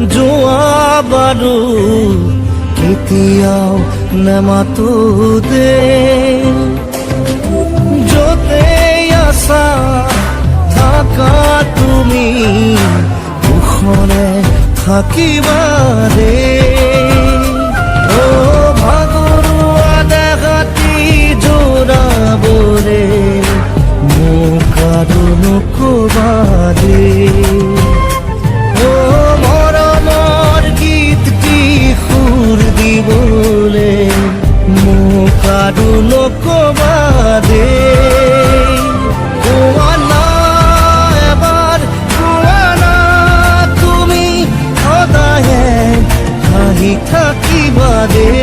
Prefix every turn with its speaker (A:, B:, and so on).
A: যোৱা বাৰু কেতিয়াও নেমাতো দে য'তে আছা থাকা তুমি কুশলে থাকিবা দে ও ভাগৰুৱা দেহাতি জোৰাবৰে মোক আৰু নকবা দে ও মৰমৰ গীতটি সুৰ দিবলে মোক আৰু নকবা দে কোৱা না এবাৰ কোৱা না তুমি সদায়ে হাঁহি থাকিবা দে